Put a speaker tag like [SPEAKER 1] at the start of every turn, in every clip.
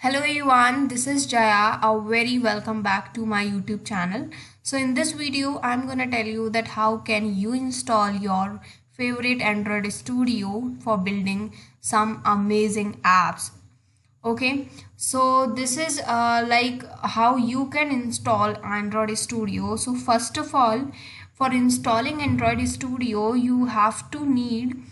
[SPEAKER 1] Hello everyone, this is Jaya. A very welcome back to my YouTube channel. So in this video, I'm gonna tell you that how can you install your favorite Android Studio for building some amazing apps. Okay, so this is like how you can install Android Studio. So first of all, for installing Android Studio, you have to need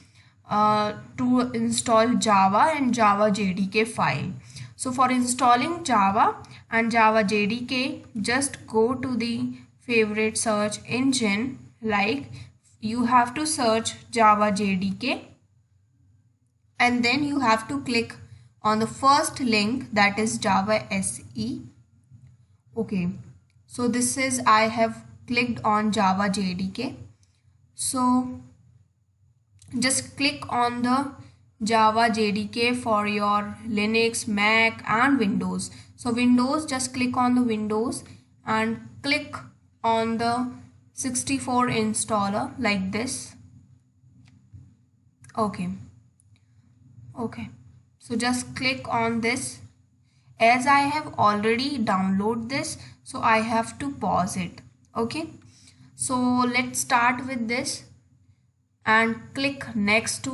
[SPEAKER 1] to install Java and Java JDK file. So for installing Java and Java JDK, just go to the favorite search engine, like you have to search Java JDK and then you have to click on the first link, that is Java SE. Okay, so this is, I have clicked on Java JDK. So just click on the Java JDK for your Linux, Mac and Windows. So Windows, just click on the Windows and click on the 64 installer like this. Okay, so just click on this. As I have already downloaded this, so I have to pause it. Okay, so let's start with this and click next.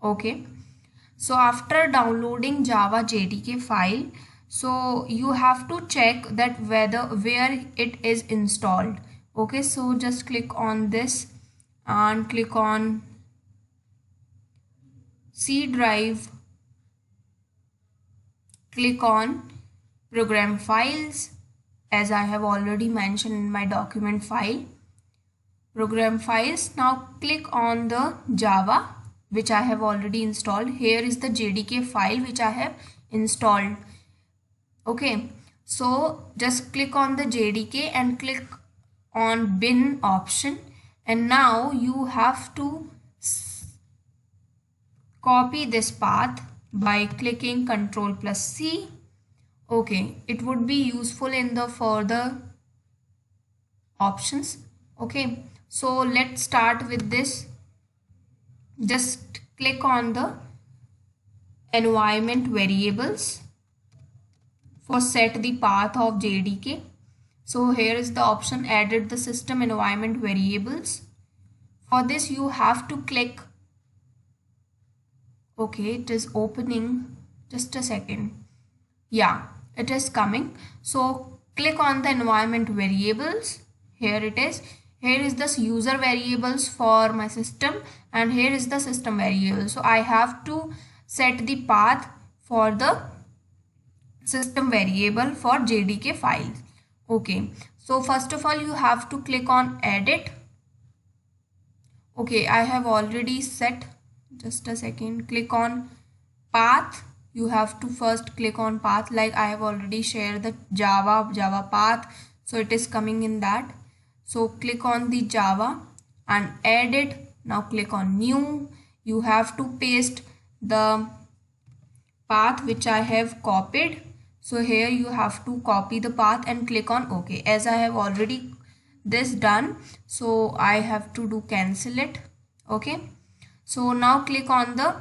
[SPEAKER 1] Okay, so after downloading Java JDK file, so you have to check that where it is installed. Okay, so just click on this and click on C drive, click on program files, as I have already mentioned in my document file, program files. Now click on the Java which I have already installed. Here is the JDK file which I have installed. Okay, so just click on the JDK and click on bin option, and now you have to copy this path by clicking Ctrl+C. Okay, it would be useful in the further options. Okay, so let's start with this. Just click on the environment variables for set the path of JDK. So here is the option, edit the system environment variables. For this you have to click. Okay, it is opening, just a second. Yeah, it is coming. So click on the environment variables. Here it is. Here is the user variables for my system and here is the system variable. So I have to set the path for the system variable for JDK files. Okay, so first of all you have to click on edit. Okay, I have already set, just a second, click on path. You have to first click on path, like I have already shared the Java path, so it is coming in that. So click on the Java and edit. Now click on new. You have to paste the path which I have copied. So here you have to copy the path and click on OK. As I have already this done, so I have to do cancel it. Okay, so now click on the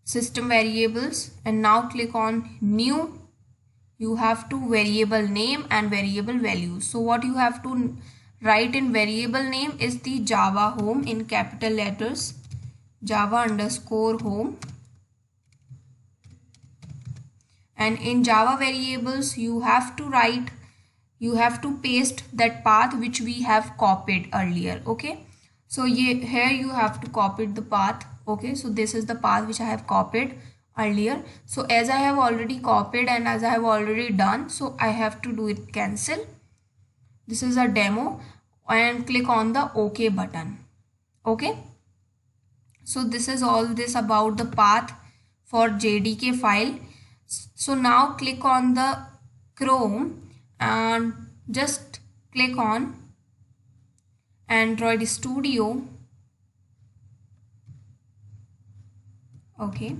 [SPEAKER 1] system variables and now click on new. You have to variable name and variable value. So what you have to write in variable name is the Java home in capital letters, Java_home, and in Java variables you have to write, you have to paste that path which we have copied earlier. Okay, so here you have to copy the path. Okay, so this is the path which I have copied earlier. So as I have already copied and as I have already done, so I have to do it cancel. This is a demo and click on the OK button. Okay, so this is all this about the path for JDK file. So now click on the Chrome and just click on Android Studio. Okay,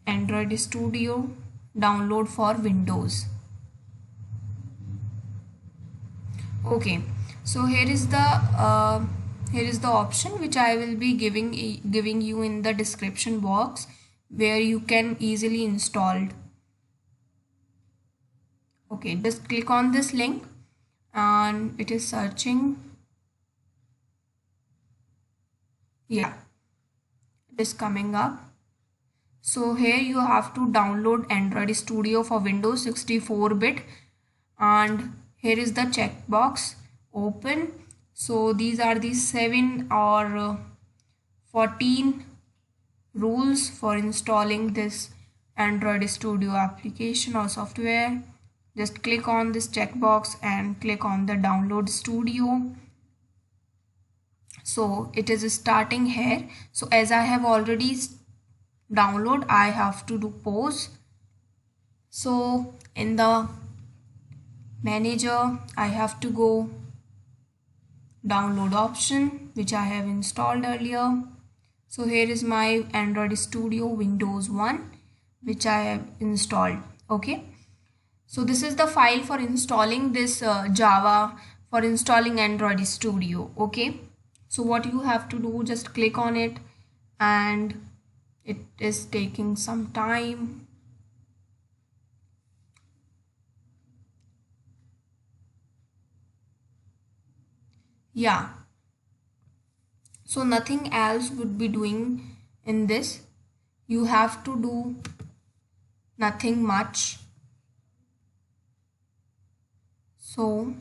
[SPEAKER 1] Android Studio download for Windows. Okay, so here is the option which I will be giving you in the description box, where you can easily install. Okay, just click on this link and it is searching. Yeah, it is coming up. So here you have to download Android Studio for Windows 64-bit, and here is the checkbox open. So these are the 7 or 14 rules for installing this Android Studio application or software. Just click on this checkbox and click on the download studio. So it is starting here. So as I have already download, I have to do pause. So in the manager, I have to go download option, which I have installed earlier. So here is my Android Studio Windows 1, which I have installed. Okay, so this is the file for installing this Java for installing Android Studio. Okay, so what you have to do, just click on it, and it is taking some time. Yeah, so nothing else would be doing in this. You have to do nothing much. So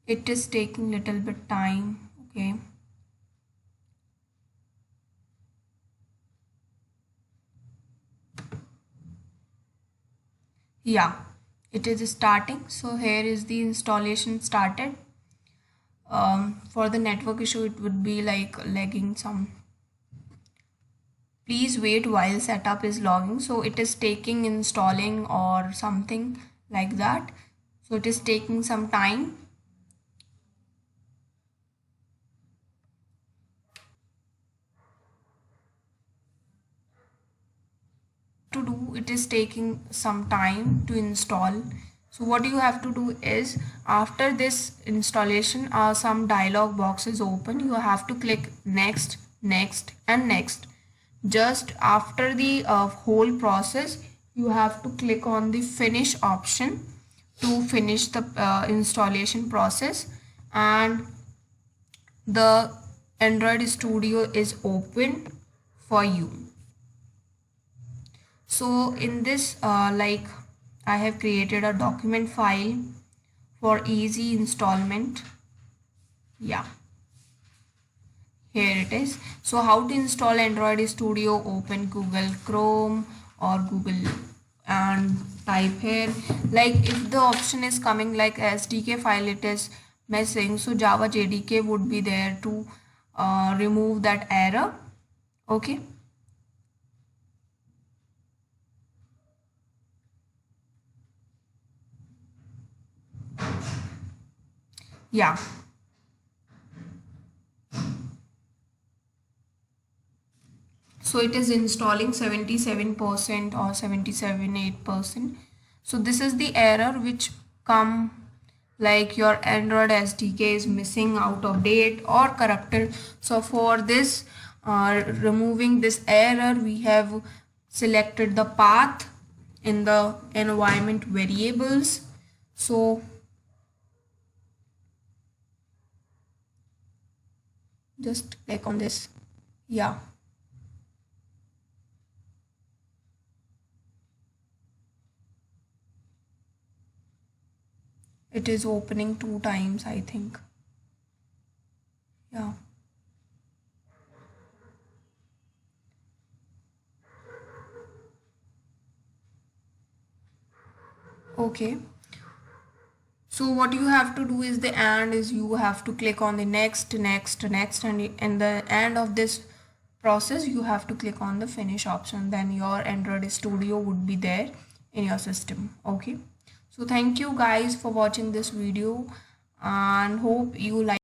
[SPEAKER 1] it is taking little bit time. Okay, yeah, it is starting. So here is the installation started. For the network issue, it would be like lagging some. Please wait while setup is logging. So it is taking installing or something like that. So it is taking some time. To do, it is taking some time to install. So what you have to do is, after this installation, some dialog boxes open. You have to click next, next and next. Just after the whole process, you have to click on the finish option to finish the installation process, and the Android Studio is open for you. So in this I have created a document file for easy installment. Yeah, here it is. So how to install Android Studio? Open Google Chrome or Google and type here. Like if the option is coming like SDK file, it is missing, so Java JDK would be there to remove that error. Okay, yeah, so it is installing 77% or 77.8%. So this is the error which come like your Android SDK is missing, out of date or corrupted. So for this removing this error, we have selected the path in the environment variables. So just click on this. Yeah, it is opening 2 times, I think. Yeah, okay. So what you have to do is, the and is you have to click on the next, next, next, and in the end of this process you have to click on the finish option. Then your Android Studio would be there in your system. Okay, so thank you guys for watching this video and hope you like